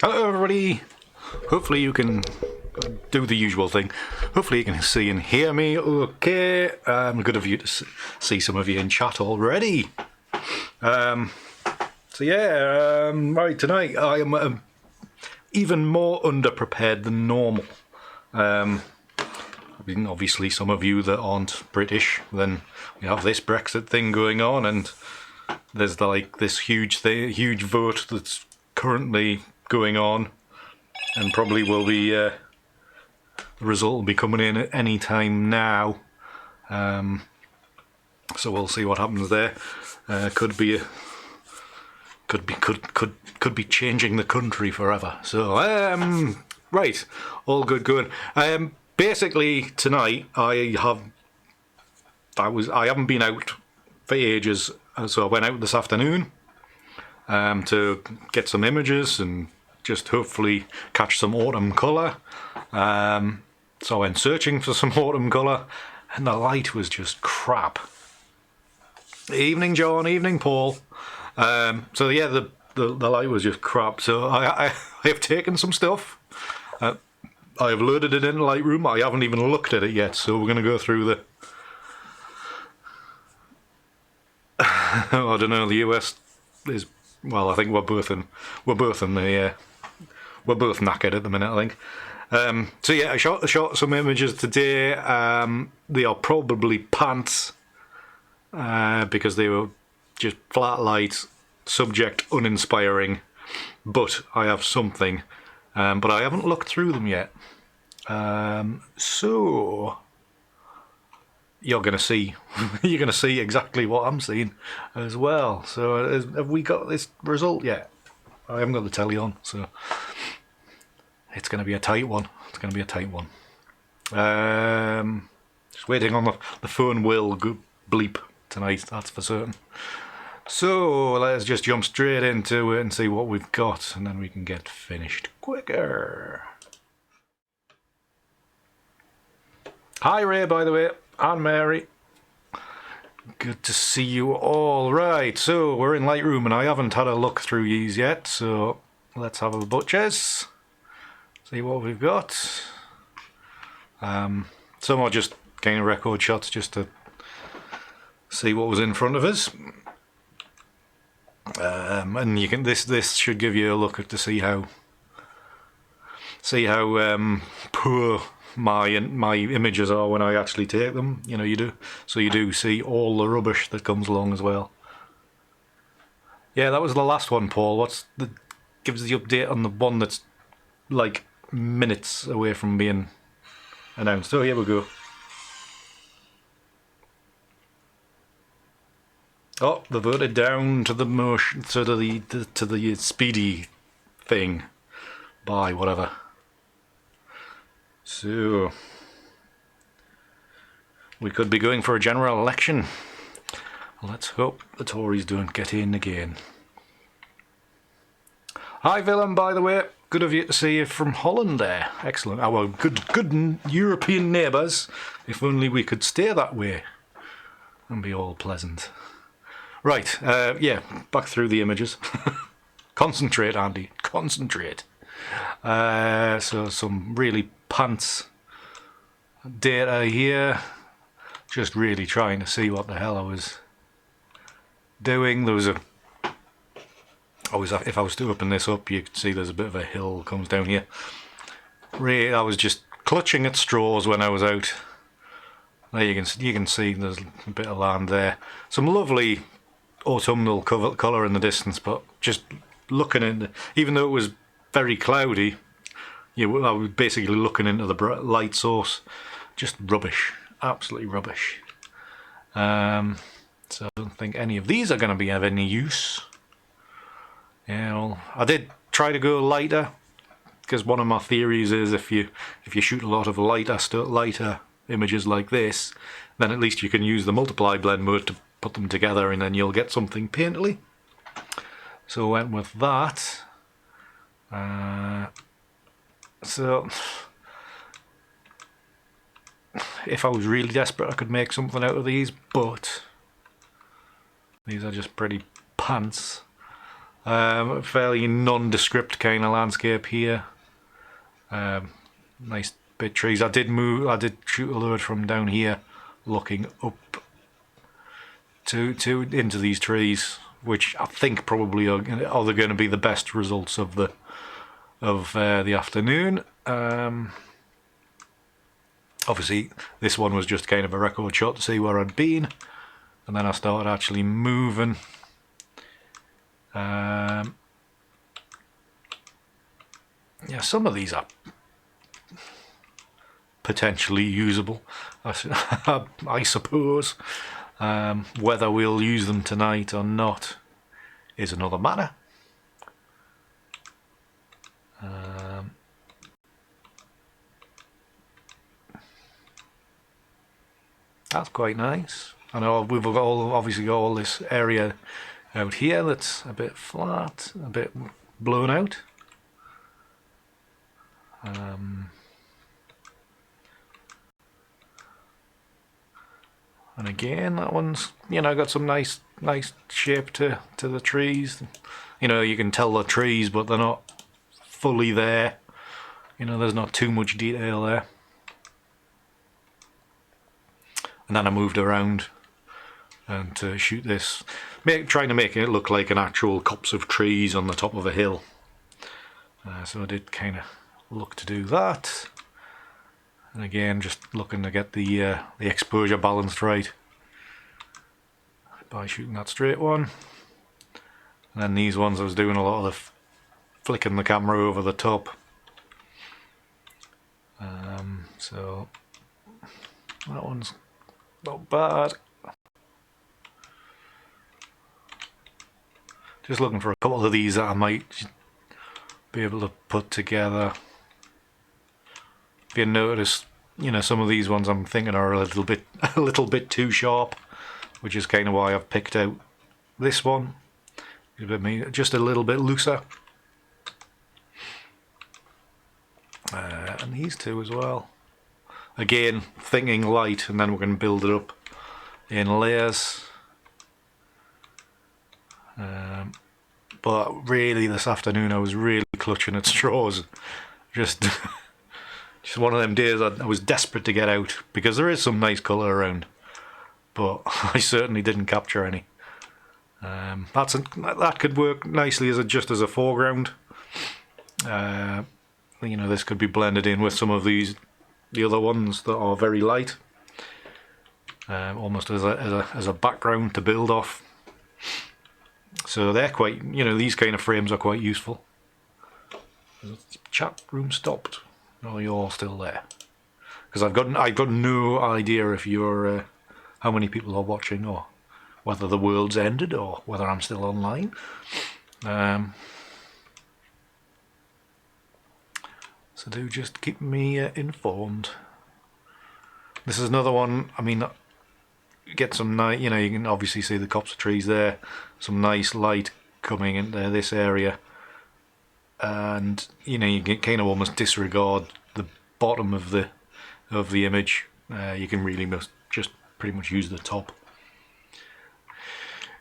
Hello everybody, hopefully you can do the usual thing. Hopefully you can see and hear me okay. Good of you to see some of you in chat already. Right, tonight I am even more underprepared than normal. I mean, obviously some of you that aren't British, then we have this Brexit thing going on, and there's this huge vote that's currently going on, and probably will be the result will be coming in at any time now. So we'll see what happens there. Could be changing the country forever. So right, all good going. Basically tonight I haven't been out for ages, so I went out this afternoon to get some images and just hopefully catch some autumn colour. So I went searching for some autumn colour, and the light was just crap. Evening, John. Evening, Paul. So yeah, the light was just crap. So I have taken some stuff. I have loaded it into Lightroom. I haven't even looked at it yet. So we're going to go through the. I don't know. The US is, well, I think we're both knackered at the minute, I think. So yeah, I shot some images today. They are probably pants because they were just flat light, subject uninspiring. But I have something, but I haven't looked through them yet. So you're gonna see exactly what I'm seeing as well. So have we got this result yet? I haven't got the telly on, so it's going to be a tight one. Just waiting on the phone will bleep tonight, that's for certain. So let's just jump straight into it and see what we've got, and then we can get finished quicker. Hi Ray, by the way, and Mary. Good to see you all. Right, so we're in Lightroom and I haven't had a look through these yet, so let's have a butchers. See what we've got. Some are just kind of record shots just to see what was in front of us. And you can this should give you a look at to see how poor my images are when I actually take them. You know, you do see all the rubbish that comes along as well. Yeah, that was the last one, Paul. Gives the update on the one that's like minutes away from being announced. Oh, here we go. Oh, they voted down to the motion, to the speedy thing by whatever. So we could be going for a general election. Let's hope the Tories don't get in again. Hi Willem, by the way. Good of you to see you from Holland there. Excellent. Our good European neighbours. If only we could stay that way and be all pleasant. Right, yeah, back through the images. Concentrate, Andy, concentrate. So some really pants data here. Just really trying to see what the hell I was doing. There was if I was to open this up, you could see there's a bit of a hill comes down here. Really, I was just clutching at straws when I was out. There you can see there's a bit of land there. Some lovely autumnal colour in the distance, but just looking at, even though it was very cloudy, I was basically looking into the light source. Just rubbish, absolutely rubbish. So I don't think any of these are going to be of any use. Yeah, well, I did try to go lighter, because one of my theories is if you shoot a lot of lighter images like this, then at least you can use the multiply blend mode to put them together, and then you'll get something painterly. So I went with that. So if I was really desperate, I could make something out of these, but these are just pretty pants. Fairly nondescript kind of landscape here. Nice bit trees. I did shoot a load from down here, looking up to into these trees, which I think probably are going to be the best results of the afternoon. Obviously, this one was just kind of a record shot to see where I'd been, and then I started actually moving. Yeah, some of these are potentially usable, I suppose. Whether we'll use them tonight or not is another matter. That's quite nice. I know we've obviously got all this area out here that's a bit flat, a bit blown out. And again, that one's, you know, got some nice shape to the trees. You know, you can tell the trees, but they're not fully there. You know, there's not too much detail there. And then I moved around and to shoot this, trying to make it look like an actual copse of trees on the top of a hill. So I did kind of look to do that. And again, just looking to get the exposure balanced right by shooting that straight one. And then these ones I was doing a lot of the flicking the camera over the top. So that one's not bad. Just looking for a couple of these that I might be able to put together. If you notice, you know, some of these ones I'm thinking are a little bit too sharp, which is kind of why I've picked out this one. Just a little bit looser. And these two as well. Again, thinking light, and then we're going to build it up in layers. But really, this afternoon I was really clutching at straws. Just one of them days I was desperate to get out, because there is some nice colour around, but I certainly didn't capture any. That could work nicely just as a foreground. You know, this could be blended in with some of the other ones that are very light, almost as a background to build off. So they're quite, you know, these kind of frames are quite useful. Chat room stopped. Oh, you're all still there? Because I've got no idea if you're how many people are watching, or whether the world's ended, or whether I'm still online. So do just keep me informed. This is another one. I mean, get some nice, you know, you can obviously see the copse of trees there. Some nice light coming into this area, and you know, you can kind of almost disregard the bottom of the image. You can really just pretty much use the top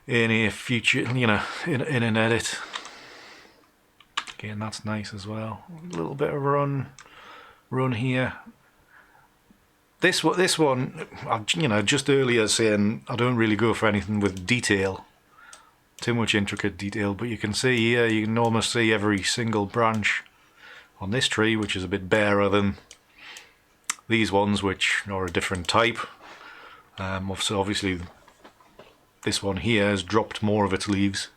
in a future, you know, in an edit. Again, that's nice as well. A little bit of run here. This one, you know, just earlier saying I don't really go for anything with detail, too much intricate detail, but you can see here, you can almost see every single branch on this tree, which is a bit barer than these ones, which are a different type. So obviously this one here has dropped more of its leaves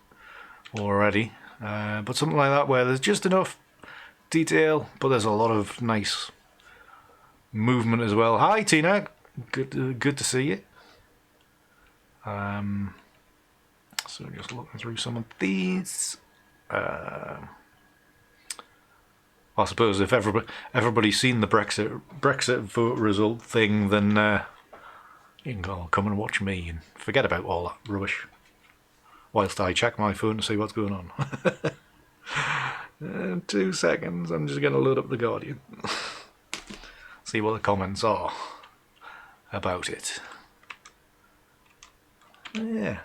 already, but something like that where there's just enough detail, but there's a lot of nice movement as well. Hi Tina, good to see you. So just looking through some of these. I suppose if everybody's seen the Brexit vote result thing, then you can come and watch me and forget about all that rubbish, whilst I check my phone to see what's going on. 2 seconds, I'm just going to load up the Guardian. See what the comments are about it. Yeah.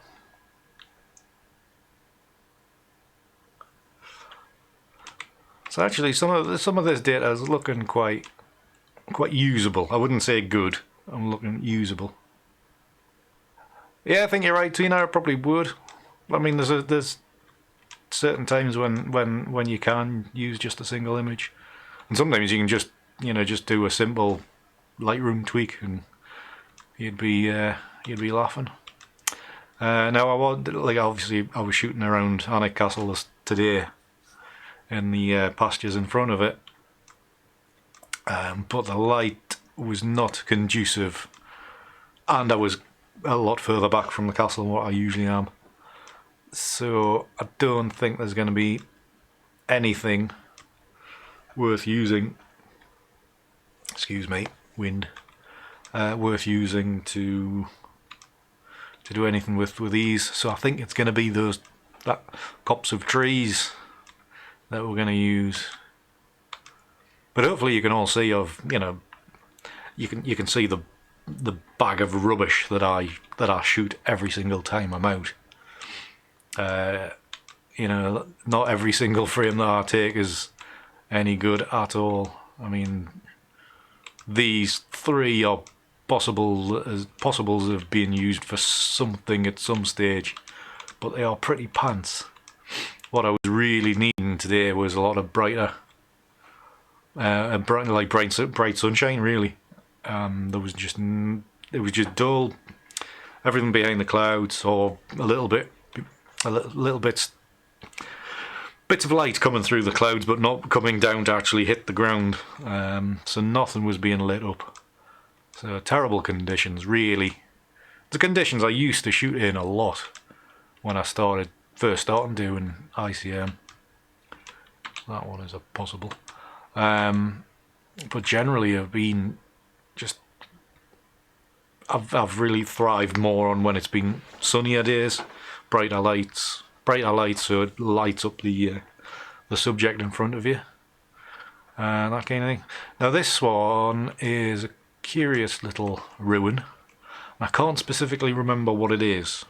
So actually, some of this data is looking quite usable. I wouldn't say good. I'm looking usable. Yeah, I think you're right, Tina. I probably would. I mean, there's certain times when you can use just a single image, and sometimes you can just do a simple Lightroom tweak and you'd be laughing. Now obviously I was shooting around Alnwick Castle today in the pastures in front of it, but the light was not conducive, and I was a lot further back from the castle than what I usually am. So I don't think there's going to be anything worth using. Excuse me, wind. Worth using to do anything with these. So I think it's going to be that copse of trees that we're going to use. But hopefully you can all see you can see the bag of rubbish that I shoot every single time I'm out. Not every single frame that I take is any good at all. I mean, these three are possibles of being used for something at some stage, but they are pretty pants. What I was really needing today was a lot of bright sunshine, really. It was just dull. Everything behind the clouds, or bits of light coming through the clouds, but not coming down to actually hit the ground. So nothing was being lit up. So terrible conditions, really. The conditions I used to shoot in a lot when I first started doing ICM. That one is a possible. But generally I've been I've really thrived more on when it's been sunnier days, brighter lights, so it lights up the subject in front of you, that kind of thing. Now this one is a curious little ruin. I can't specifically remember what it is.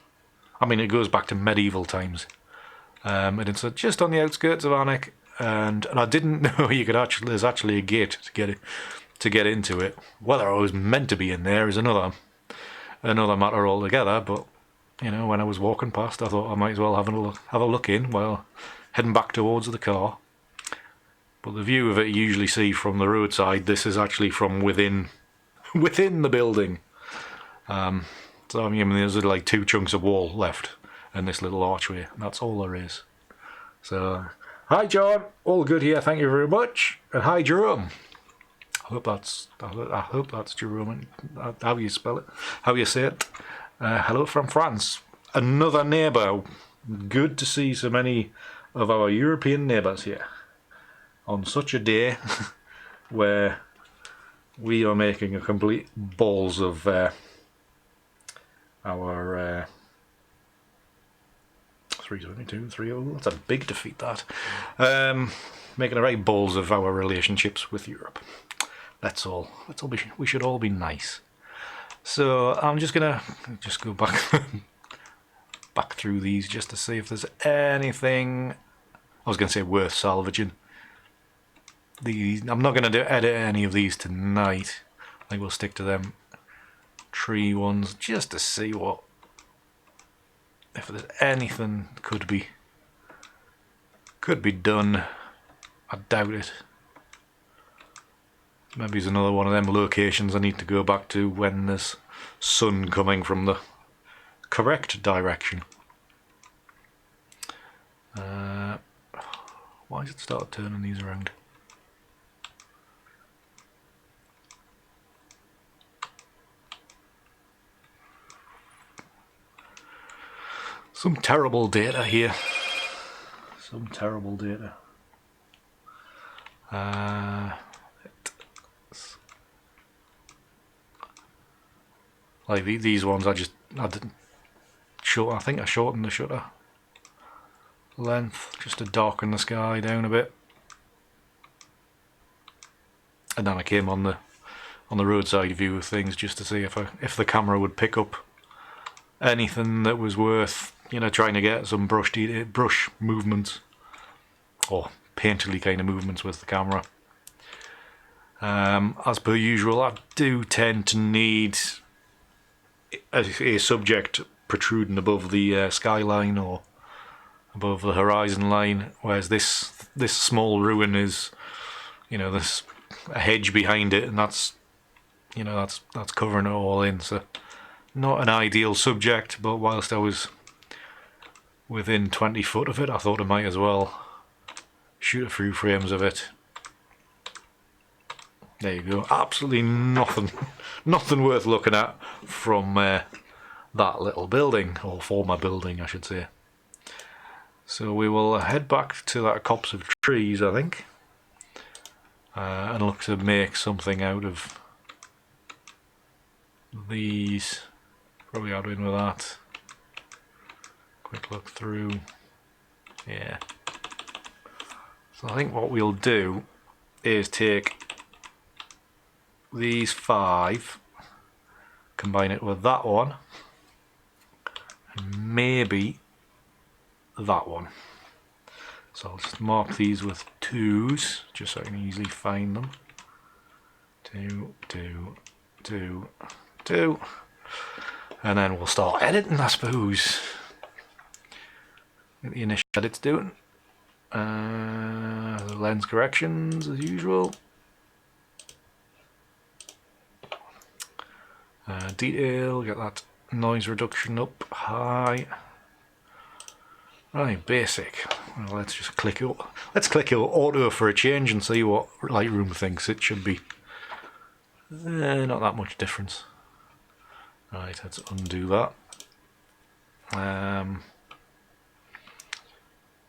I mean, it goes back to medieval times, and it's just on the outskirts of Alnwick, and I didn't know there's actually a gate to get into it. Whether I was meant to be in there is another matter altogether, but when I was walking past, I thought I might as well have a look in while heading back towards the car. But the view of it you usually see from the roadside. This is actually from within the building. So I mean, there's like 2 chunks of wall left and this little archway. That's all there is. So, hi John, all good here. Thank you very much. And hi Jerome. I hope that's Jerome. How you spell it? How you say it? Hello from France. Another neighbour. Good to see so many of our European neighbours here on such a day where we are making a complete balls of our 372, 30. That's a big defeat, that. Making a right balls of our relationships with Europe. We should all be nice. So I'm just gonna go back through these just to see if there's anything. I was gonna say worth salvaging. I'm not gonna edit any of these tonight. I think we'll stick to them tree ones just to see if there's anything could be done. I doubt it. Maybe it's another one of them locations I need to go back to when there's sun coming from the correct direction. Why has it started turning these around? Some terrible data here. Some terrible data. Like these ones, I didn't short. I think I shortened the shutter length just to darken the sky down a bit, and then I came on the roadside view of things just to see if the camera would pick up anything that was worth trying to get some brush movements or painterly kind of movements with the camera. As per usual, I do tend to need a subject protruding above the skyline or above the horizon line, whereas this small ruin is, you know, there's a hedge behind it, and that's covering it all in. So not an ideal subject, but whilst I was within 20 foot of it, I thought I might as well shoot a few frames of it. There you go. Absolutely nothing worth looking at from that little building, or former building I should say. So we will head back to that copse of trees, I think, and look to make something out of these. Probably out in with that. Quick look through. Yeah. So I think what we'll do is take these 5, combine it with that one, and maybe that one. So I'll just mark these with 2s, just so I can easily find them. 2, 2, 2, 2. And then we'll start editing, I suppose. Get the initial edits doing. Lens corrections as usual. Detail, get that noise reduction up high. Right, basic. Well, let's just click it. Let's click it auto for a change and see what Lightroom thinks it should be. Not that much difference. Right, let's undo that.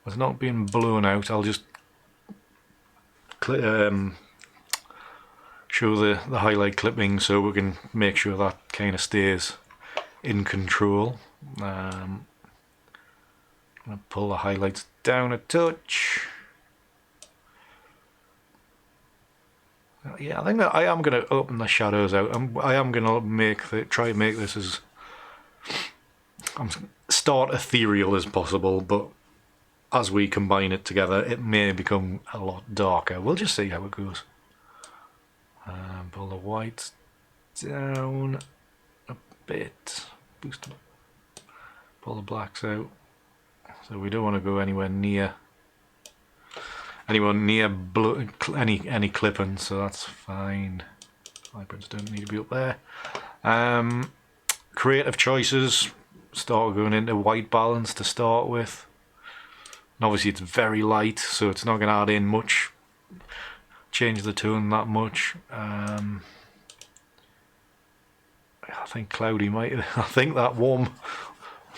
It's not being blown out. I'll just show the highlight clipping so we can make sure that kind of stays in control. I'm going to pull the highlights down a touch. Yeah, I think that I am going to open the shadows out. I am going to try and make this as start ethereal as possible, but as we combine it together, it may become a lot darker. We'll just see how it goes. Pull the whites down a bit. Boost. Pull the blacks out. So we don't want to go anywhere near any clipping, so that's fine. Vibrance don't need to be up there. Creative choices. Start going into white balance to start with. And obviously it's very light, so it's not going to add in much. Change the tone that much. I think cloudy might. I think that warm,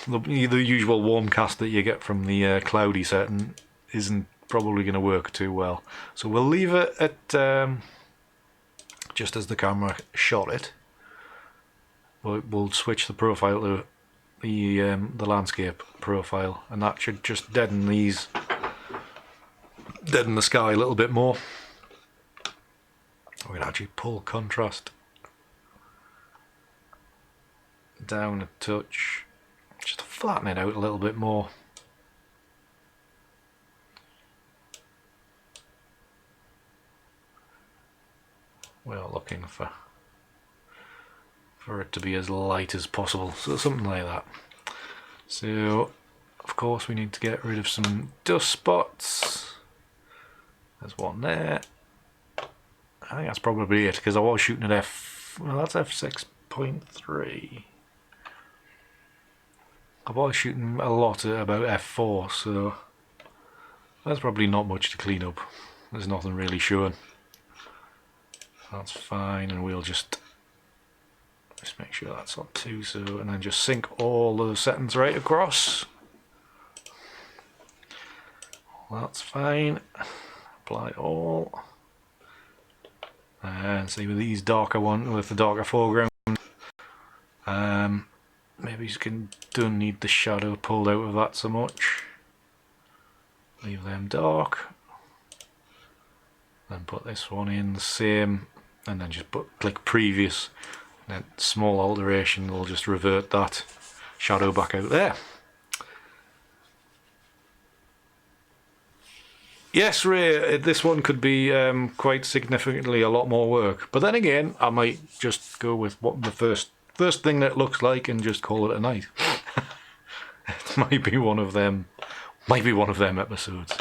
the usual warm cast that you get from the cloudy setting isn't probably going to work too well. So we'll leave it at just as the camera shot it. We'll switch the profile to the landscape profile, and that should just deaden the sky a little bit more. We're going to actually pull contrast down a touch, just to flatten it out a little bit more. We're looking for it to be as light as possible, so something like that. So of course we need to get rid of some dust spots. There's one there. I think that's probably it, because I was shooting at that's f6.3. I was shooting a lot at about f4, so there's probably not much to clean up. There's nothing really showing. That's fine, and we'll just make sure that's on 2, so, and then just sync all those settings right across. That's fine. Apply all. And see with these darker ones, with the darker foreground, maybe you don't need the shadow pulled out of that so much. Leave them dark. Then put this one in the same, and then just click previous. And then small alteration will just revert that shadow back out there. Yes, Ray, this one could be quite significantly a lot more work. But then again, I might just go with what the first thing that looks like and just call it a night. It might be one of them. Might be one of them episodes.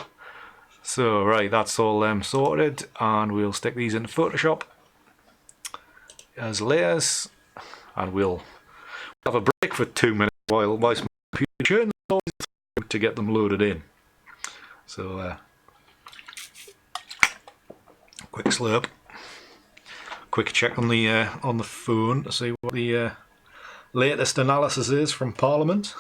So right, that's all sorted, and we'll stick these into Photoshop as layers, and we'll have a break for 2 minutes while my computer churns all through to get them loaded in. So quick slurp, quick check on the phone to see what the latest analysis is from Parliament.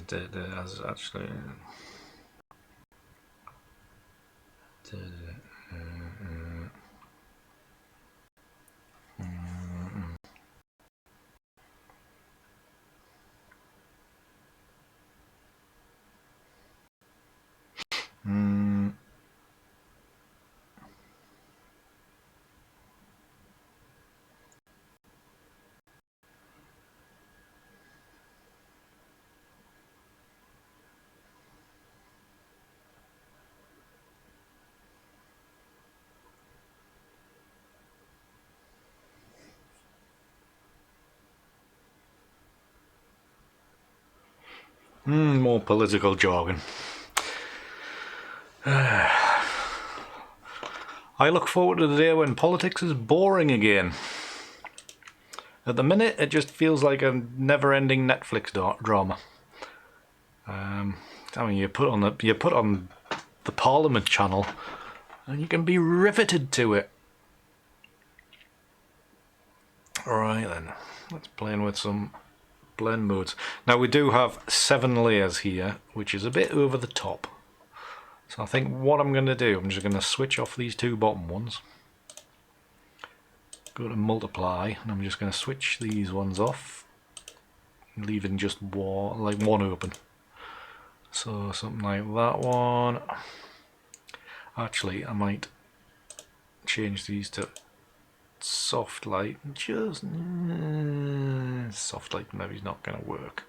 As actually. More political jargon. I look forward to the day when politics is boring again. At the minute, it just feels like a never-ending Netflix drama. I mean, you put on the Parliament channel, and you can be riveted to it. All right then, let's play in with some blend modes. Now we do have 7 layers here, which is a bit over the top. So I think what I'm going to do, I'm just going to switch off these 2 bottom ones. Go to multiply, and I'm just going to switch these ones off, leaving just one open. So something like that one. Actually, I might change these to soft light. Just soft light maybe is not going to work.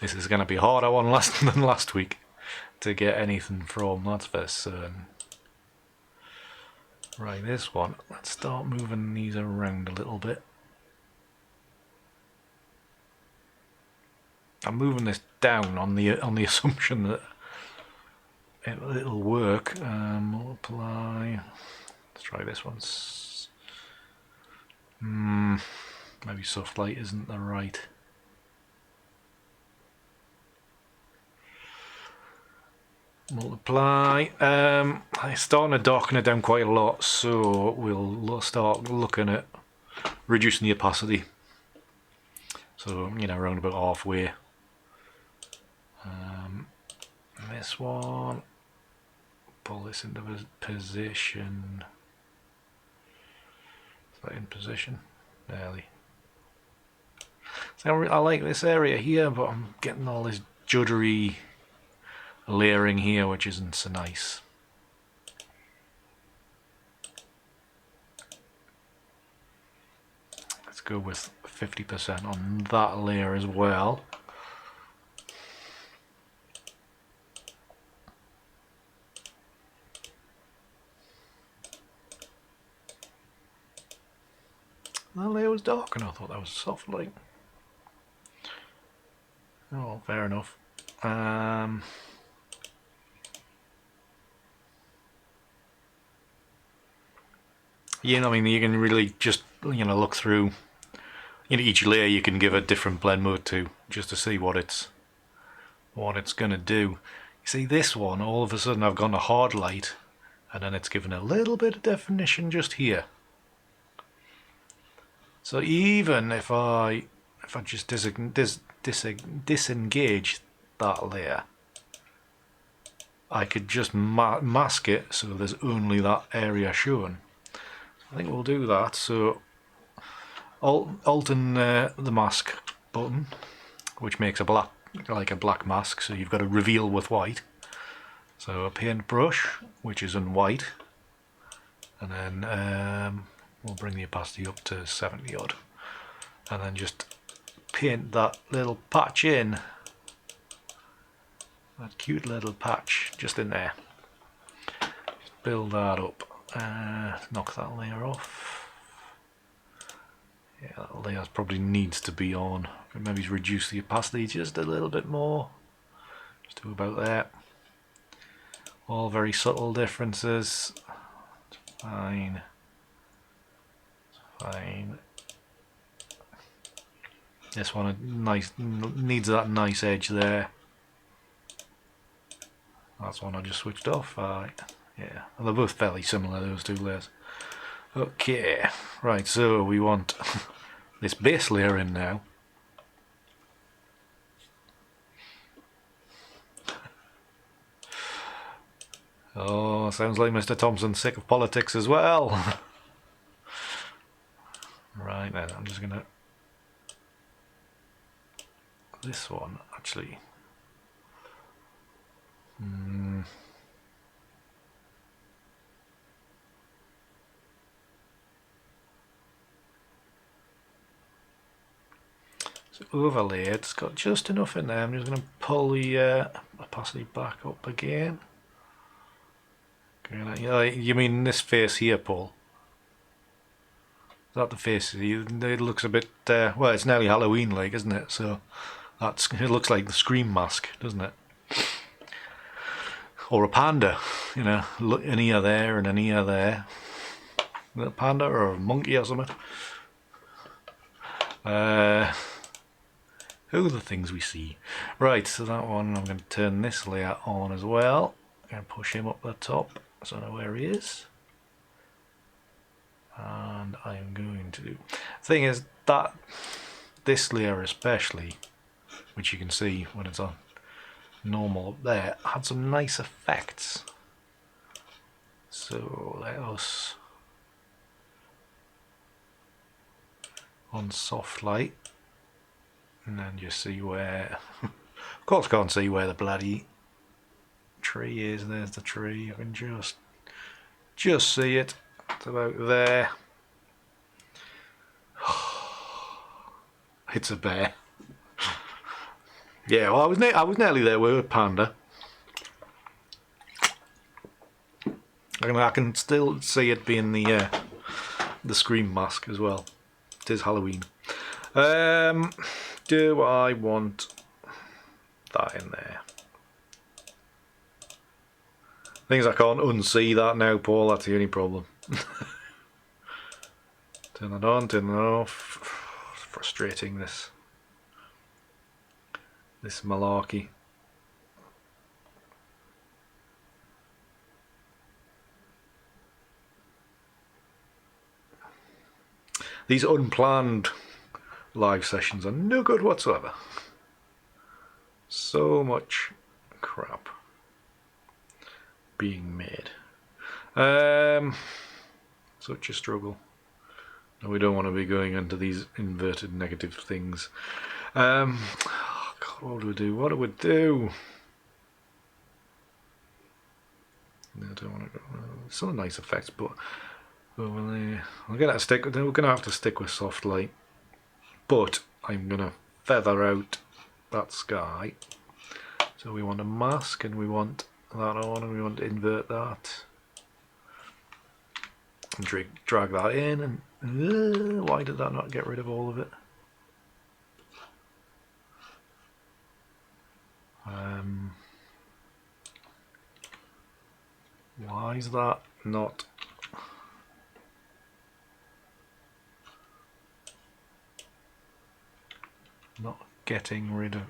This is going to be harder one than last week to get anything from, that's for certain. Right, this one, let's start moving these around a little bit. I'm moving this down on the assumption that it'll work. Multiply. Let's try this one. Maybe soft light isn't the right. Multiply. I'm starting to darken it down quite a lot, so we'll start looking at reducing the opacity. So, you know, around about halfway. This one, pull this into position. Is that in position? Nearly. So I like this area here, but I'm getting all this juddery layering here, which isn't so nice. Let's go with 50% on that layer as well. That layer was dark and I thought that was soft light. Oh, fair enough. Yeah, I mean, you can really just, you know, look through, you know, each layer you can give a different blend mode to, just to see what it's gonna do. You see this one, all of a sudden I've gone to hard light, and then it's given a little bit of definition just here. So even if I just disengage that layer, I could just mask it so there's only that area shown. I think we'll do that. So Alt and the mask button, which makes a black mask, so you've got to reveal with white. So a paintbrush, which is in white, and then we'll bring the opacity up to 70 odd, and then just paint that little patch in, that cute little patch just in there. Just build that up, knock that layer off. Yeah, that layer probably needs to be on. Maybe reduce the opacity just a little bit more, just to about there. All very subtle differences. Fine. Fine. This one needs that nice edge there. That's one I just switched off. Yeah, and they're both fairly similar, those two layers. Okay, right, so we want this base layer in now. Oh, sounds like Mr. Thompson's sick of politics as well. Right then, I'm just gonna... This one, actually. So overlay, it's got just enough in there. I'm just going to pull the opacity back up again. You mean this face here, Paul? Is that the face? It looks a bit, well, it's nearly Halloween-like, isn't it? So it looks like the Scream mask, doesn't it? Or a panda, you know, an ear there and an ear there. A little panda or a monkey or something. Who are the things we see? Right, so that one, I'm going to turn this layer on as well. I'm going to push him up the top so I know where he is. And I'm going to do... Thing is that this layer especially, which you can see when it's on normal up there, had some nice effects. So let us on soft light, and then just see where of course can't see where the bloody tree is. There's the tree. I can just see it. It's about there. It's a bear. Yeah, well, I was nearly there with a panda. I can still see it being the Scream mask as well. It is Halloween. Do I want that in there? Thing is, I can't unsee that now, Paul. That's the only problem. Turn it on, turn it off. It's frustrating, this malarkey. These unplanned live sessions are no good whatsoever. So much crap being made. Such a struggle. And we don't want to be going into these inverted negative things. God, what do we do? What do we do? I don't want to go. Some nice effects, but we're gonna have to stick with soft light. But I'm gonna feather out that sky. So we want a mask, and we want that on, and we want to invert that. And drag that in, and why did that not get rid of all of it? Why is that not getting rid of?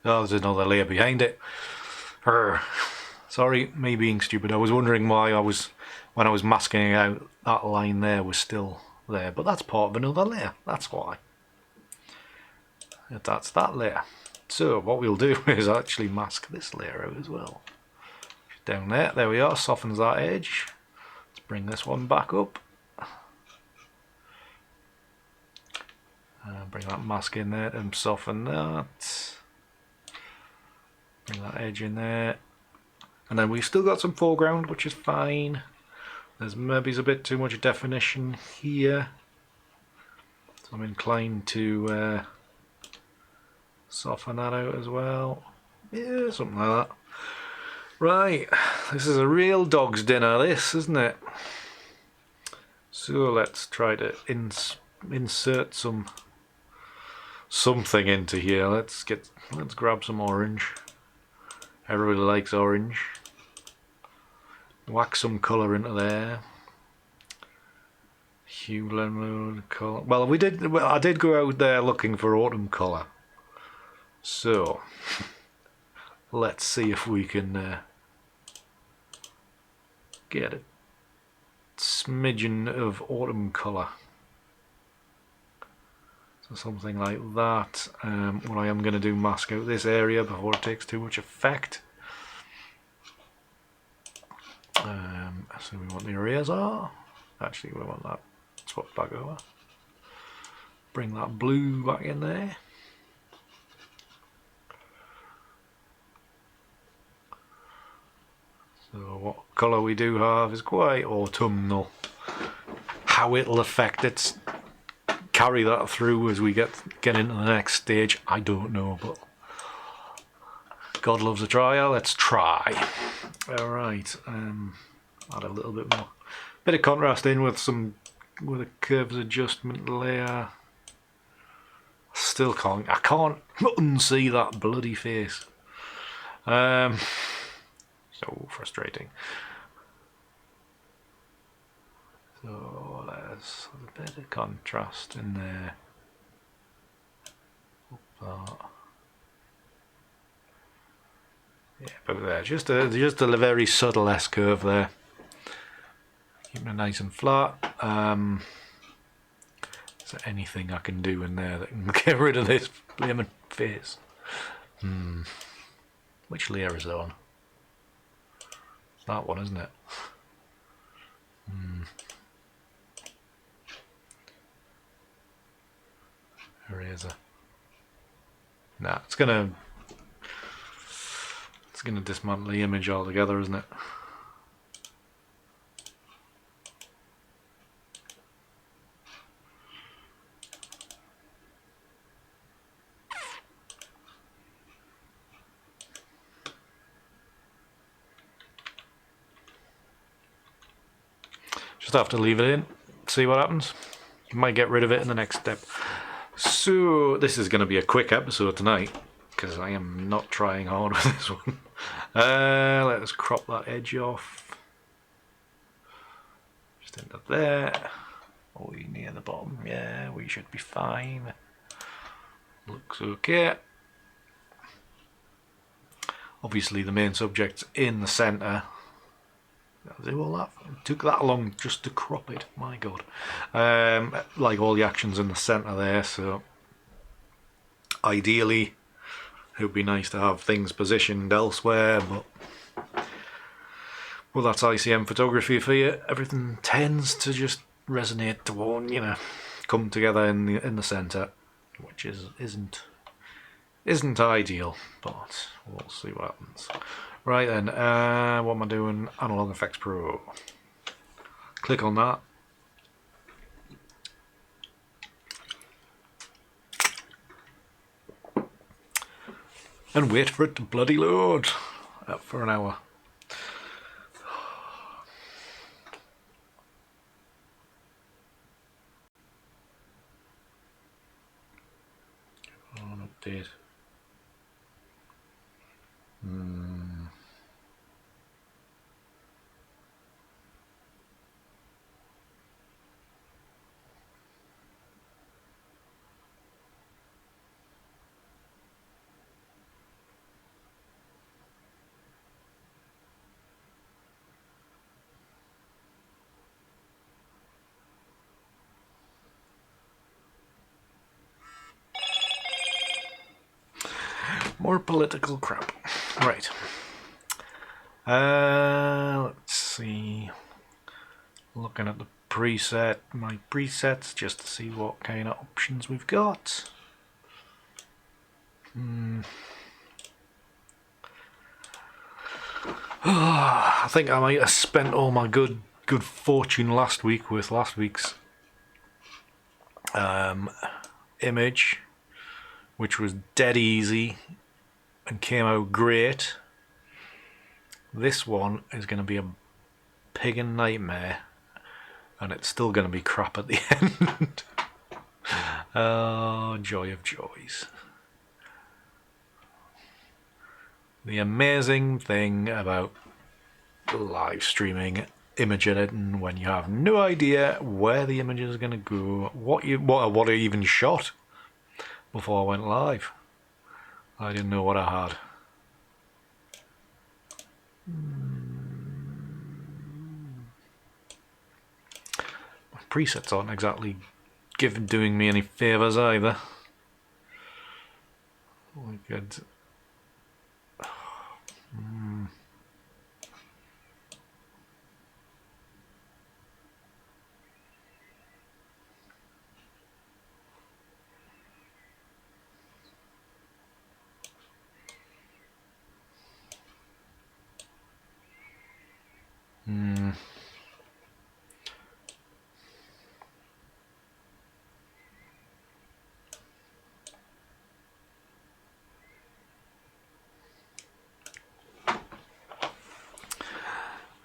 Oh, there's another layer behind it. Sorry, me being stupid. I was wondering why when I was masking out, that line there was still there, but that's part of another layer. That's why. That's that layer. So what we'll do is actually mask this layer out as well. Down there we are, softens that edge. Let's bring this one back up. Bring that mask in there and soften that. Bring that edge in there. And then we've still got some foreground, which is fine. There's maybe a bit too much definition here, so I'm inclined to soften that out as well. Yeah, something like that. Right, this is a real dog's dinner, this, isn't it? So let's try to insert something into here. Let's grab some orange. Everybody likes orange. Whack some colour into there. Hue lemon colour. Well, I did go out there looking for autumn colour. So let's see if we can get a smidgen of autumn colour. So something like that. What I am going to do, mask out this area before it takes too much effect. So we want the eraser. Actually, we want that swapped back over. Bring that blue back in there. So what colour we do have is quite autumnal. How it'll affect its carry that through as we get into the next stage, I don't know, but God loves a trial. Let's try. All right, add a little bit more, bit of contrast in with a curves adjustment layer. Still can't. I can't unsee that bloody face. So frustrating. So there's a bit of contrast in there. Yeah, about there. Just a very subtle S curve there. Keeping it nice and flat. Is there anything I can do in there that can get rid of this blaming face? Which layer is it on? It's that one, isn't it? Eraser. Nah, it's gonna dismantle the image altogether, isn't it? Just have to leave it in, see what happens. You might get rid of it in the next step. So this is going to be a quick episode tonight because I am not trying hard with this one. Let's crop that edge off. Just end up there. Oh, near the bottom. Yeah, we should be fine. Looks okay. Obviously the main subject's in the centre. I'll do all that. It took that long just to crop it, my god. Like all the actions in the centre there, so ideally it would be nice to have things positioned elsewhere, but well, that's ICM photography for you. Everything tends to just resonate to one, you know, come together in the centre, which isn't ideal, but we'll see what happens. Right then, what am I doing? Analog Effects Pro. Click on that. And wait for it to bloody load. Up for an hour. On update. More political crap. Right. Let's see. Looking at the my presets, just to see what kind of options we've got. I think I might have spent all my good fortune last week with last week's image, which was dead easy and came out great. This one is going to be a piggin' nightmare, and it's still going to be crap at the end. Oh, joy of joys. The amazing thing about live streaming image editing, when you have no idea where the image is going to go, what I even shot before I went live. I didn't know what I had. My presets aren't exactly doing me any favours either. We could.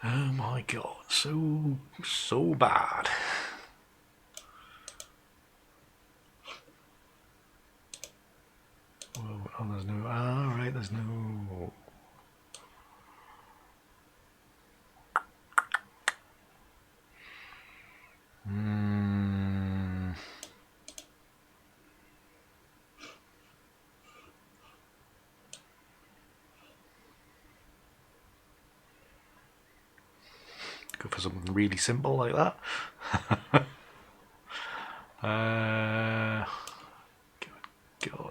Oh my god, so bad. Whoa, oh, there's no. Ah, right, there's no. Go for something really simple like that. God,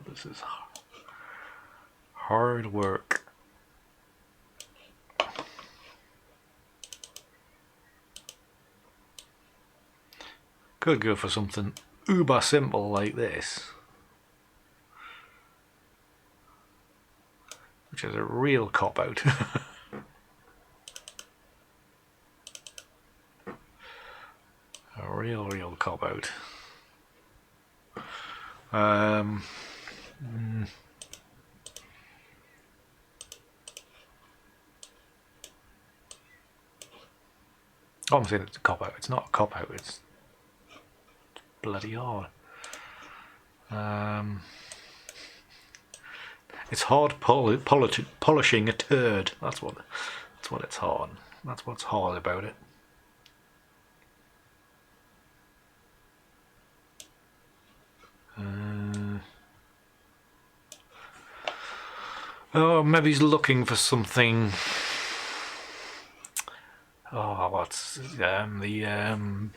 this is hard work. Could go for something uber simple like this, which is a real cop-out. A real cop-out. I'm saying it's a cop-out. It's not a cop-out, it's bloody hard. It's hard polishing a turd. That's what it's hard. That's what's hard about it. Oh, maybe he's looking for something. Oh, what's the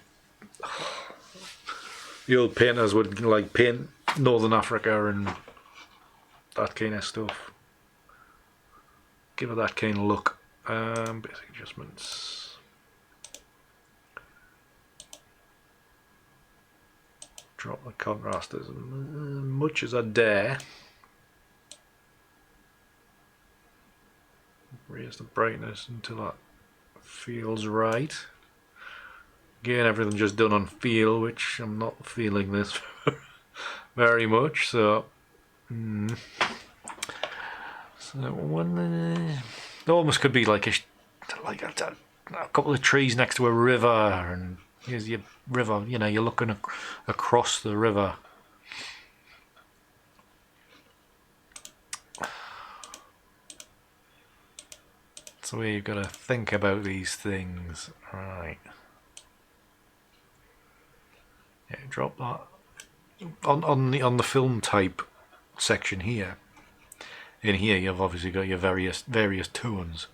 old painters would like paint Northern Africa and that kind of stuff. Give it that kind of look. Basic adjustments. Drop the contrast as much as I dare. Raise the brightness until that feels right. Again, everything just done on feel, which I'm not feeling this very much. So, it almost could be like a couple of trees next to a river, and here's your river. You know, you're looking across the river. So you've got to think about these things, right? Yeah, drop that on the film type section here. In here, you've obviously got your various tones.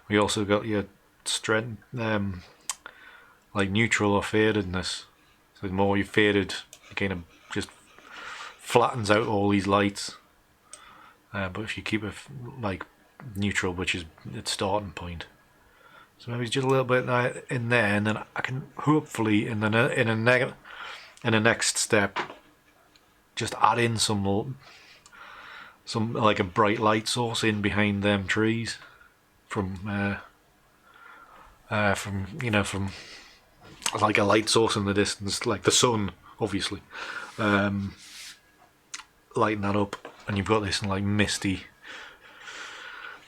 We also got your strength, like neutral or fadedness. So the more you faded, it kind of just flattens out all these lights. But if you keep it like neutral, which is its starting point, so maybe just a little bit in there, and then I can hopefully in a next step just add in some like a bright light source in behind them trees from you know, from like a light source in the distance, like the sun, obviously, lighting that up, and you've got this like misty,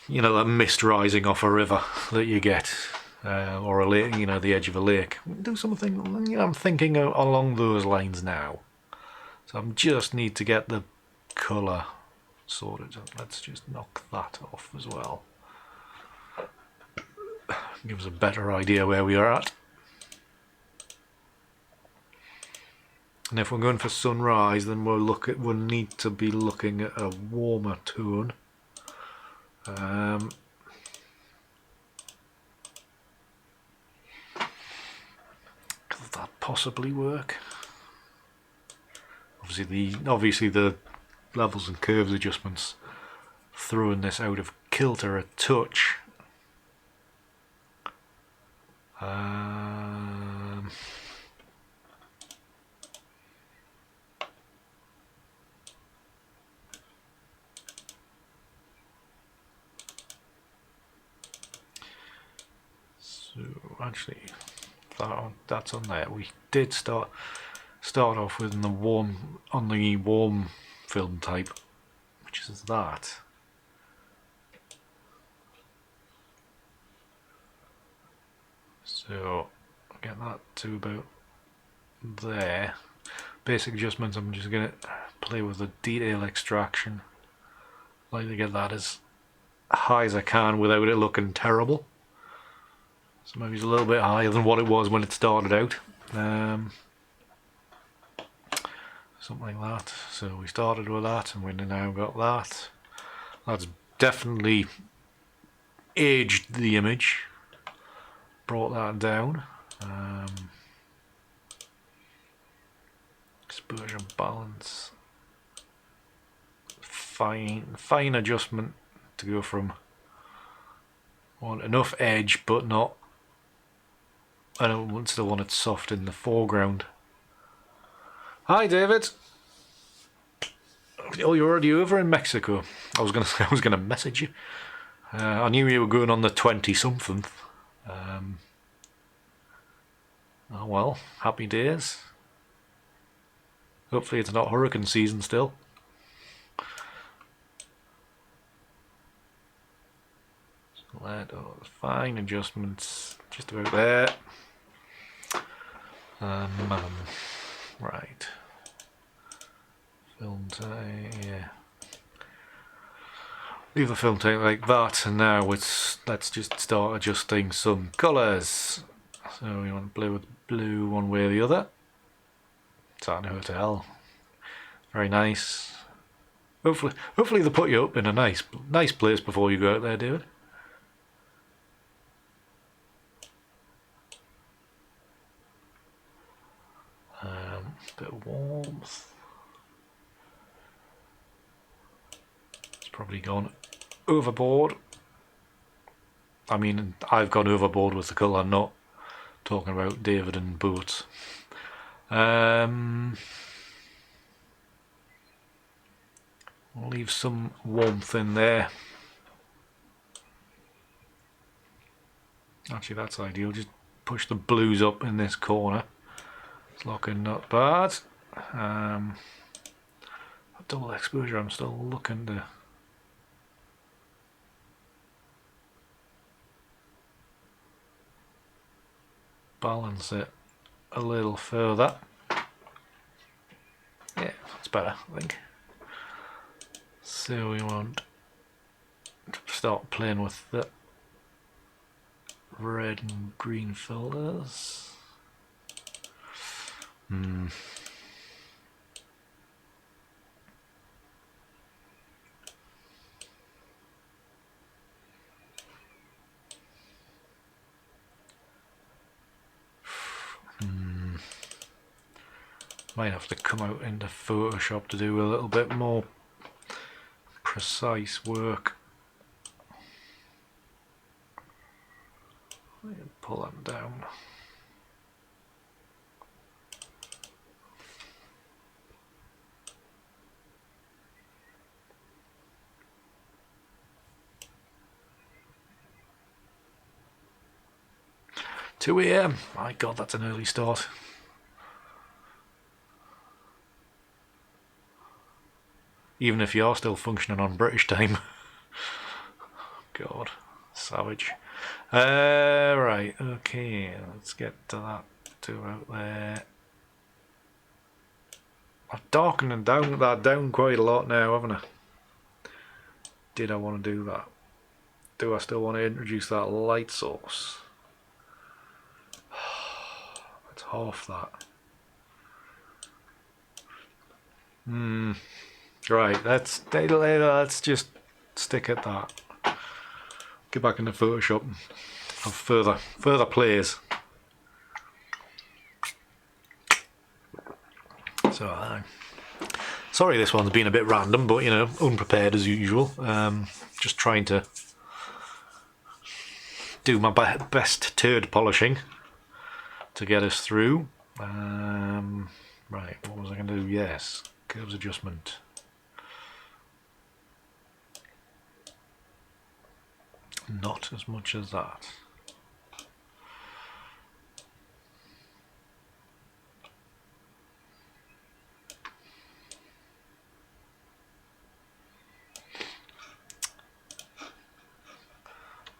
you know, that mist rising off a river that you get, or a lake, you know, the edge of a lake. Do something, you know, I'm thinking along those lines now. So I just need to get the colour sorted. Let's just knock that off as well. Give us a better idea where we are at. And if we're going for sunrise, then we'll need to be looking at a warmer tone. Could that possibly work? Obviously the levels and curves adjustments throwing this out of kilter a touch. So actually, that's on there. We did start off with the warm film type, which is that. So get that to about there. Basic adjustments, I'm just going to play with the detail extraction. I like to get that as high as I can without it looking terrible. So maybe it's a little bit higher than what it was when it started out. Something like that. So we started with that and we've now got that. That's definitely aged the image. Brought that down. Exposure balance. Fine adjustment to go from enough edge but not. I don't still want it soft in the foreground. Hi, David. Oh, you're already over in Mexico. I was gonna message you. I knew you were going on the 20-something. Oh well, happy days. Hopefully it's not hurricane season still. Fine adjustments, just about there. Right. Film type, yeah. Leave the film type like that, and now let's just start adjusting some colours. So we want blue with blue one way or the other. It's at an hotel. Very nice. Hopefully they put you up in a nice place before you go out there, David. Bit of warmth. It's probably gone overboard. I mean, I've gone overboard with the colour, I'm not talking about David and boats. We'll leave some warmth in there. Actually, that's ideal. Just push the blues up in this corner. It's looking not bad. Double exposure, I'm still looking to balance it a little further. Yeah, that's better, I think. So we want to start playing with the red and green filters. Might have to come out into Photoshop to do a little bit more precise work. Pull that down. 2 AM. My God, that's an early start. Even if you're still functioning on British time. God, savage. Right, okay, let's get to that 2 out there. I've darkened that down quite a lot now, haven't I? Did I want to do that? Do I still want to introduce that light source? That's half that. Right, let's just stick at that. Get back into Photoshop and have further plays. So, sorry this one's been a bit random, but you know, unprepared as usual. Just trying to do my best turd polishing to get us through. Right, what was I going to do? Yes, curves adjustment. Not as much as that.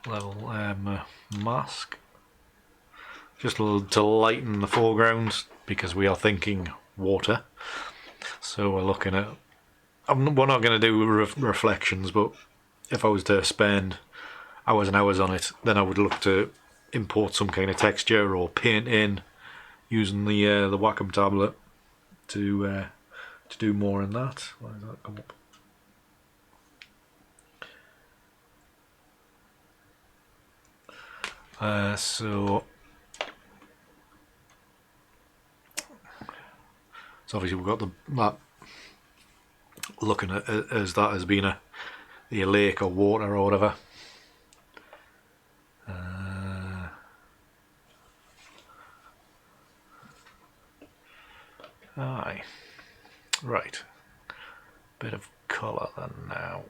Level mask. Just a little to lighten the foreground because we are thinking water. So we're looking at. We're not going to do reflections, but if I was to spend hours and hours on it, then I would look to import some kind of texture or paint in using the Wacom tablet to do more in that. Why does that come up? So obviously we've got that looking at as that has been a lake or water or whatever. Aye, right. Bit of colour then now.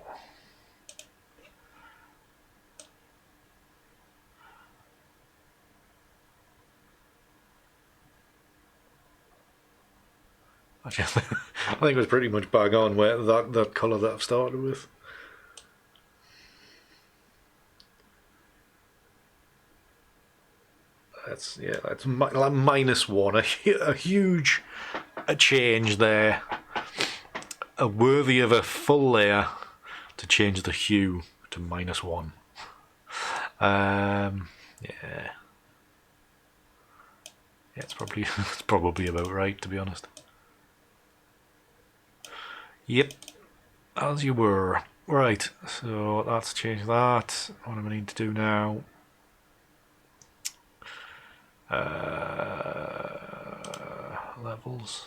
Actually, I think it was pretty much bang on where that colour that I've started with. That's -1, a huge change there, worthy of a full layer to change the hue to -1. Yeah, it's probably about right, to be honest. Yep, as you were. Right, so let's change that. What do I need to do now? Levels.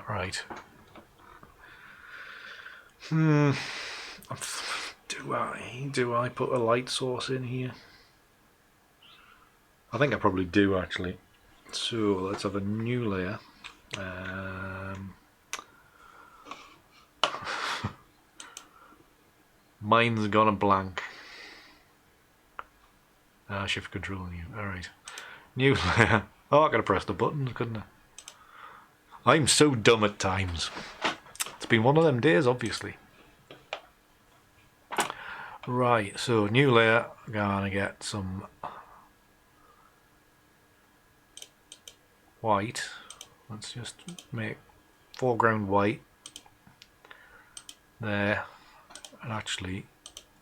Right. Do I put a light source in here? I think I probably do actually. So let's have a new layer. Mine's gone a blank. Shift Control new. Alright. New layer. Oh, I could have pressed the buttons, couldn't I? I'm so dumb at times. It's been one of them days, obviously. Right, so new layer. I'm gonna get some white. Let's just make foreground white there, and actually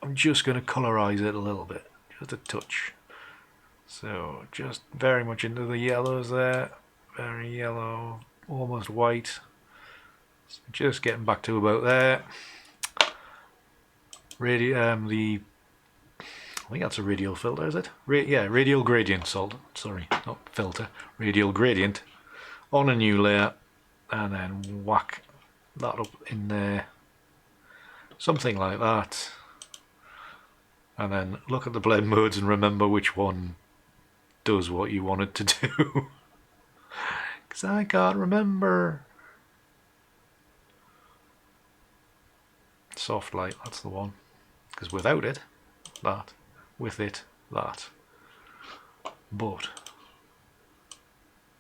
I'm just going to colorize it a little bit, just a touch. So just very much into the yellows there, very yellow, almost white. So just getting back to about there. I think that's a radial filter, is it? Yeah, radial gradient salt. Sorry, not filter. Radial gradient on a new layer, and then whack that up in there, something like that. And then look at the blend modes and remember which one does what you want it to do. 'cause I can't remember. Soft light, that's the one. Because without it, that. With it, that. But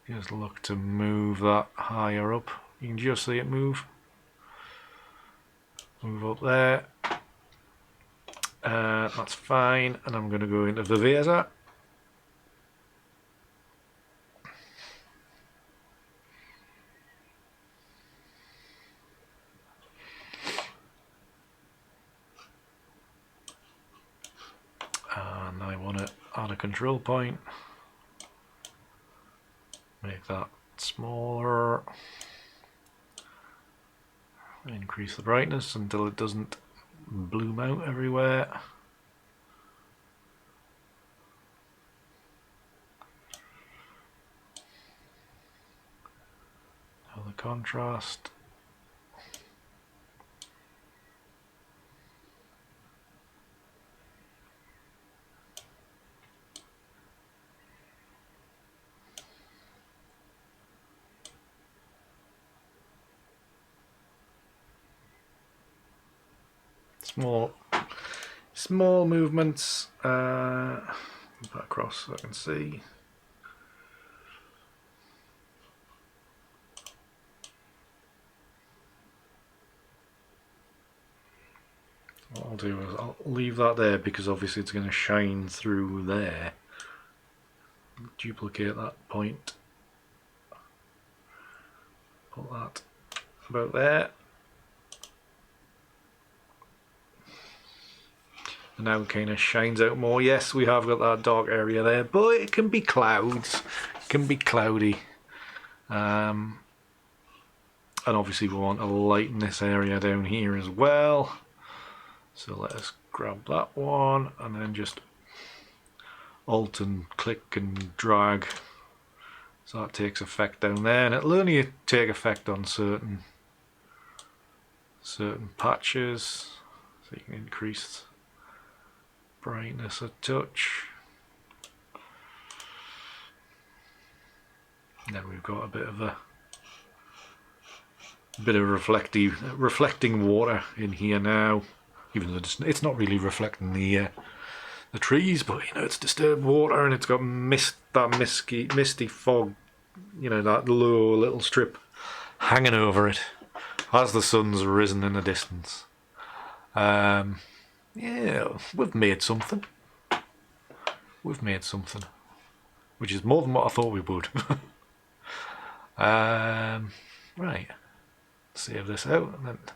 just look to move that higher up. You can just see it move. Move up there. That's fine. And I'm going to go into the visor. And I want to add a control point. Make that smaller. Increase the brightness until it doesn't bloom out everywhere. Now the contrast. Small movements. Move that across so I can see. What I'll do is I'll leave that there because obviously it's going to shine through there. Duplicate that point. Put that about there. And now it kind of shines out more. Yes, we have got that dark area there, but it can be clouds. It can be cloudy. And obviously we want to lighten this area down here as well. So let us grab that one and then just alt and click and drag. So that takes effect down there, and it'll only take effect on certain patches. So you can increase brightness a touch. And then we've got a bit of reflecting water in here now, even though it's not really reflecting the trees, but you know it's disturbed water and it's got that misty fog, you know, that low little strip hanging over it as the sun's risen in the distance. Yeah, we've made something. We've made something, which is more than what I thought we would. Right, save this out and then it's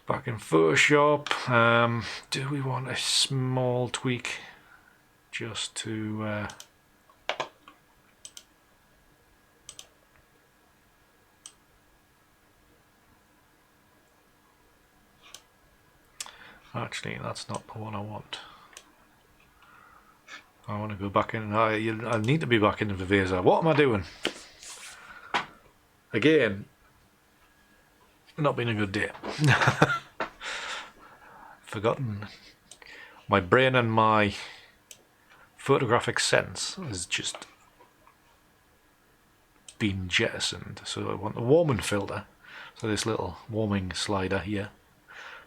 back in Photoshop. Do we want a small tweak just to actually, that's not the one I want. I want to go back in. I need to be back in the visor. What am I doing? Again, not been a good day. Forgotten. My brain and my photographic sense has just been jettisoned. So I want the warming filter. So this little warming slider here.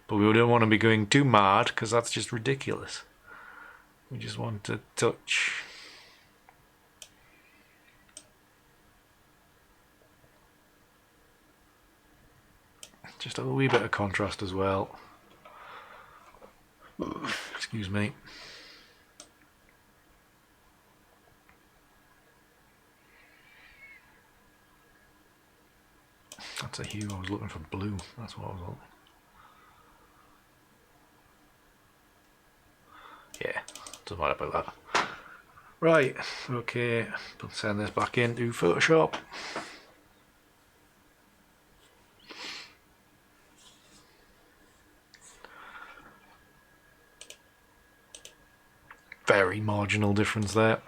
But we don't want to be going too mad because that's just ridiculous. We just want to touch. Just a wee bit of contrast as well. Excuse me. That's a hue. I was looking for blue. That's what I was looking. Yeah, doesn't matter about that. Right, okay, we'll send this back into Photoshop. Very marginal difference there.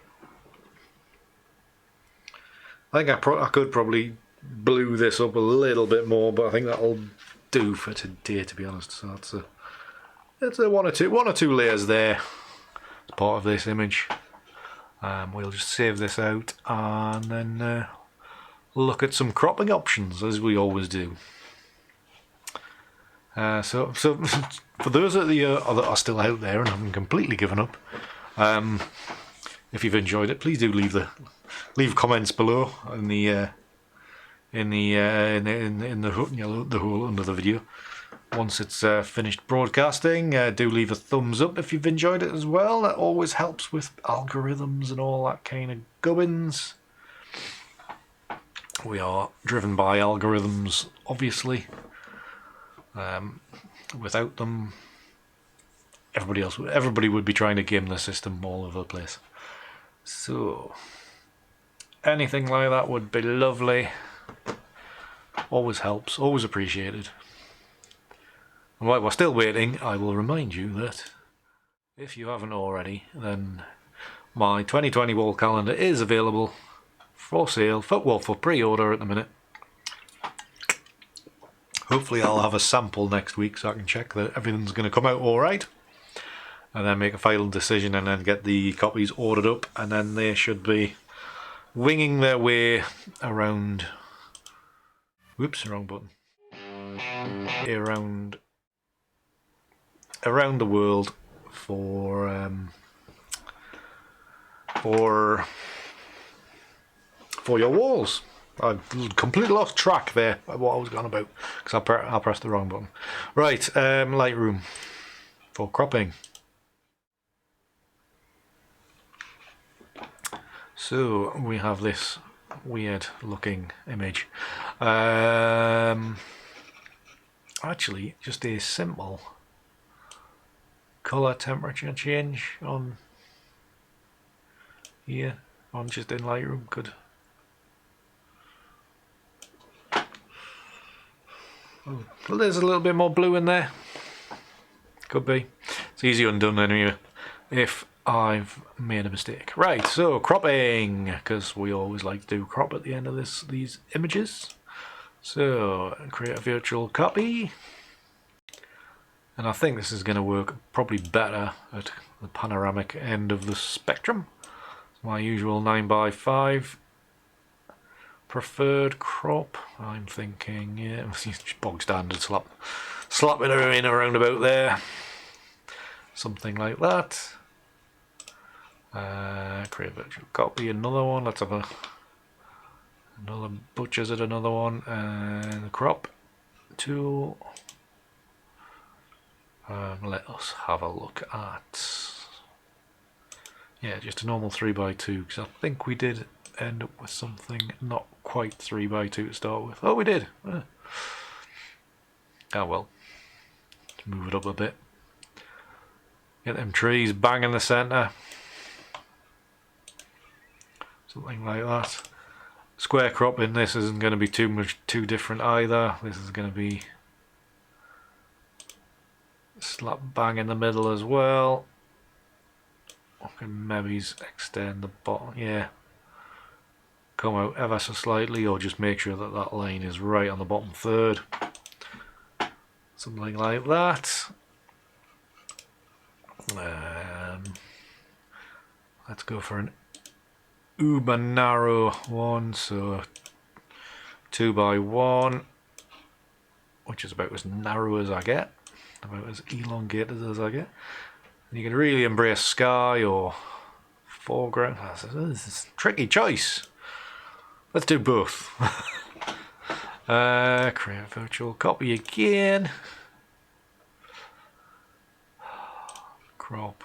I think I could probably blue this up a little bit more, but I think that'll do for today, to be honest. So that's a one or two layers there as part of this image. We'll just save this out and then look at some cropping options, as we always do. So for those that are still out there and haven't completely given up, if you've enjoyed it, please do leave comments below in the hole under the video. Once it's finished broadcasting, do leave a thumbs up if you've enjoyed it as well. That always helps with algorithms and all that kind of gubbins. We are driven by algorithms, obviously. Without them, everybody would be trying to game the system all over the place. So anything like that would be lovely. Always helps, always appreciated. And while we're still waiting, I will remind you that if you haven't already, then my 2020 wall calendar is available for sale, for pre-order at the minute. Hopefully I'll have a sample next week so I can check that everything's going to come out alright, and then make a final decision and then get the copies ordered up, and then they should be winging their way around, whoops, wrong button, around the world for your walls. I completely lost track there of what I was going about because I pressed the wrong button. Right, Lightroom for cropping. So we have this weird looking image. Actually, just a simple colour temperature change on here, on just in Lightroom could. Well, there's a little bit more blue in there. Could be. It's easy undone anyway if I've made a mistake. Right, so cropping, because we always like to do crop at the end of these images. So create a virtual copy. And I think this is going to work probably better at the panoramic end of the spectrum. It's my usual 9x5 preferred crop. I'm thinking, yeah, just bog standard slap it in around about there. Something like that. Create a virtual copy, another one. Let's have another butcher's at another one, and crop tool. Let us have a look at, yeah, just a normal 3x2, because I think we did end up with something not quite 3x2 to start with. Oh, we did. Oh well, let's move it up a bit. Get them trees bang in the centre. Something like that. Square cropping, this isn't going to be too different either. This is going to be slap bang in the middle as well. I can maybe extend the bottom, yeah. Come out ever so slightly, or just make sure that that line is right on the bottom third. Something like that. Let's go for an uber narrow one, so 2x1, which is about as narrow as I get, about as elongated as I get. And you can really embrace sky or foreground. This is a tricky choice. Let's do both. Create a virtual copy again. Crop,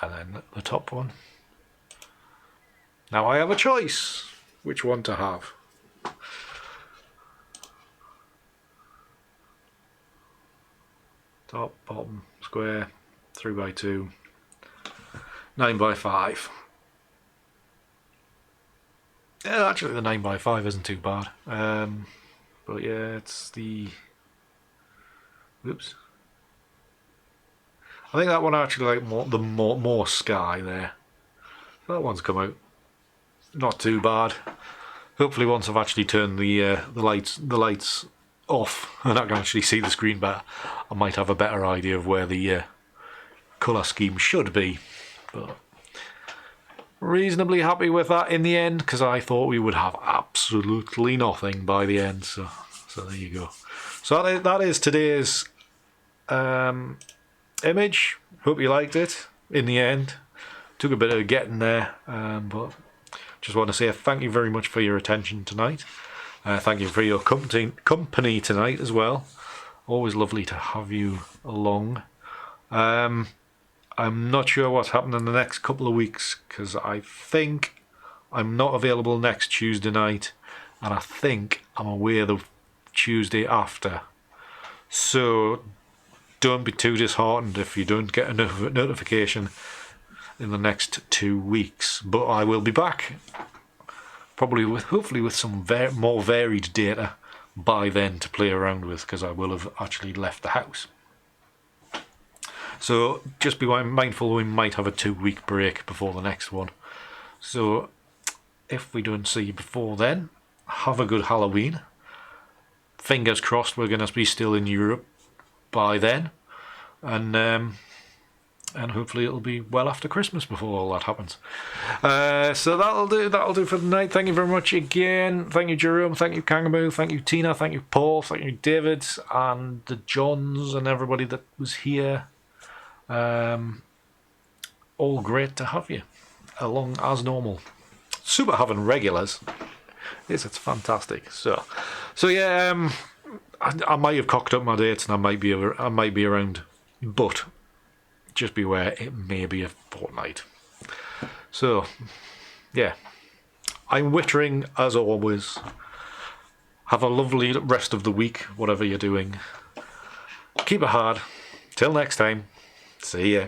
and then the top one. Now I have a choice which one to have. Top, bottom, square, 3x2, 9x5. Yeah, actually the 9x5 isn't too bad. But yeah, it's the... Oops. I think that one actually like more sky there. That one's come out not too bad. Hopefully once I've actually turned the lights off and I can actually see the screen better, I might have a better idea of where the colour scheme should be. But reasonably happy with that in the end, because I thought we would have absolutely nothing by the end. So there you go. So that is today's image. Hope you liked it in the end. Took a bit of getting there, but just want to say thank you very much for your attention tonight. Thank you for your company tonight as well. Always lovely to have you along. I'm not sure what's happening in the next couple of weeks, because I think I'm not available next Tuesday night, and I think I'm away the Tuesday after. So don't be too disheartened if you don't get a notification in the next 2 weeks. But I will be back, hopefully with some more varied data by then to play around with, because I will have actually left the house. So just be mindful, we might have a 2-week break before the next one. So if we don't see you before then, have a good Halloween. Fingers crossed we're going to be still in Europe by then. And hopefully it'll be well after Christmas before all that happens. So that'll do for tonight. Thank you very much again. Thank you, Jerome. Thank you, Kangaroo. Thank you, Tina. Thank you, Paul. Thank you, David, and the Johns and everybody that was here. All great to have you along as normal. Super having regulars. It's fantastic. So yeah. I might have cocked up my dates and I might be around, but just beware, it may be a fortnight. So yeah, I'm wittering as always. Have a lovely rest of the week, whatever you're doing. Keep it hard. Till next time. See ya.